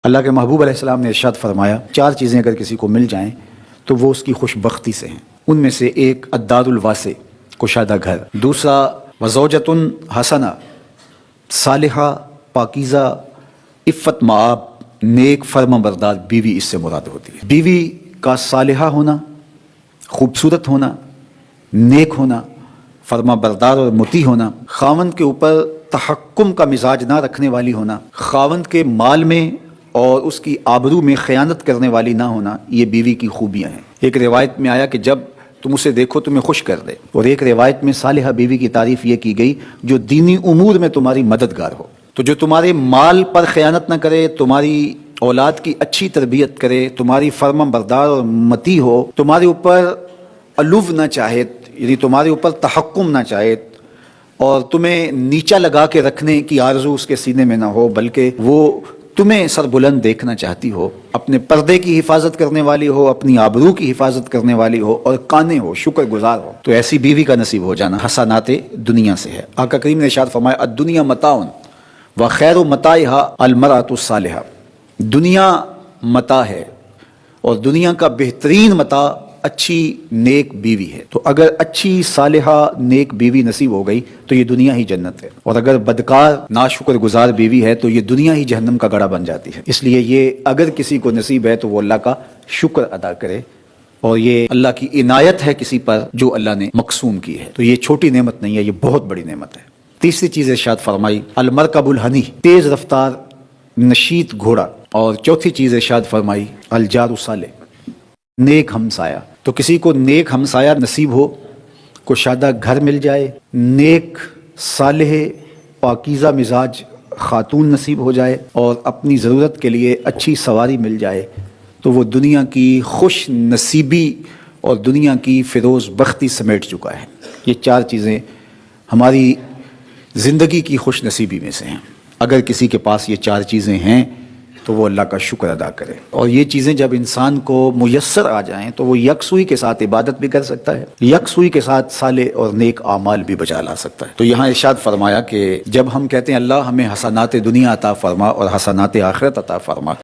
اللہ کے محبوب علیہ السلام نے ارشاد فرمایا 4 چیزیں اگر کسی کو مل جائیں تو وہ اس کی خوش بختی سے ہیں۔ ان میں سے ایک الدار الواسع، کشادہ گھر، دوسرا وزوجۃ حسنہ، صالحہ، پاکیزہ، عفت مآب، نیک فرما بردار بیوی اس سے مراد ہوتی ہے۔ بیوی کا صالحہ ہونا، خوبصورت ہونا، نیک ہونا، فرما بردار اور مطیع ہونا، خاوند کے اوپر تحکم کا مزاج نہ رکھنے والی ہونا، خاوند کے مال میں اور اس کی آبرو میں خیانت کرنے والی نہ ہونا، یہ بیوی کی خوبیاں ہیں۔ ایک روایت میں آیا کہ جب تم اسے دیکھو تمہیں خوش کر دے، اور ایک روایت میں صالحہ بیوی کی تعریف یہ کی گئی جو دینی امور میں تمہاری مددگار ہو۔ تو جو تمہارے مال پر خیانت نہ کرے، تمہاری اولاد کی اچھی تربیت کرے، تمہاری فرما بردار اور مطیع ہو، تمہارے اوپر علو نہ چاہے، یعنی تمہارے اوپر تحکم نہ چاہے اور تمہیں نیچا لگا کے رکھنے کی آرزو اس کے سینے میں نہ ہو، بلکہ وہ تمہیں سر بلند دیکھنا چاہتی ہو، اپنے پردے کی حفاظت کرنے والی ہو، اپنی آبرو کی حفاظت کرنے والی ہو اور قانع ہو، شکر گزار ہو، تو ایسی بیوی کا نصیب ہو جانا حسنات دنیا سے ہے۔ آقا کریم نے ارشاد فرمایا الدنیا متاع وخیر متاعها المرأة الصالحہ، دنیا متاع ہے اور دنیا کا بہترین متاع اچھی نیک بیوی ہے۔ تو اگر اچھی صالحہ نیک بیوی نصیب ہو گئی تو یہ دنیا ہی جنت ہے، اور اگر بدکار ناشکر گزار بیوی ہے تو یہ دنیا ہی جہنم کا گڑھا بن جاتی ہے۔ اس لیے یہ اگر کسی کو نصیب ہے تو وہ اللہ کا شکر ادا کرے، اور یہ اللہ کی عنایت ہے کسی پر جو اللہ نے مقسوم کی ہے۔ تو یہ چھوٹی نعمت نہیں ہے، یہ بہت بڑی نعمت ہے۔ تیسری چیز ارشاد فرمائی المرکب الحنی، تیز رفتار نشیط گھوڑا، اور چوتھی چیز ارشاد فرمائی الجار الصالح، نیک ہمسایہ۔ تو کسی کو نیک ہمسایہ نصیب ہو، کشادہ گھر مل جائے، نیک صالح پاکیزہ مزاج خاتون نصیب ہو جائے، اور اپنی ضرورت کے لیے اچھی سواری مل جائے، تو وہ دنیا کی خوش نصیبی اور دنیا کی فیروز بختی سمیٹ چکا ہے۔ یہ 4 چیزیں ہماری زندگی کی خوش نصیبی میں سے ہیں۔ اگر کسی کے پاس یہ 4 چیزیں ہیں تو وہ اللہ کا شکر ادا کرے، اور یہ چیزیں جب انسان کو میسر آ جائیں تو وہ یکسوئی کے ساتھ عبادت بھی کر سکتا ہے، یکسوئی کے ساتھ صالح اور نیک اعمال بھی بجا لا سکتا ہے۔ تو یہاں ارشاد فرمایا کہ جب ہم کہتے ہیں اللہ ہمیں حسنات دنیا عطا فرما اور حسنات آخرت عطا فرما،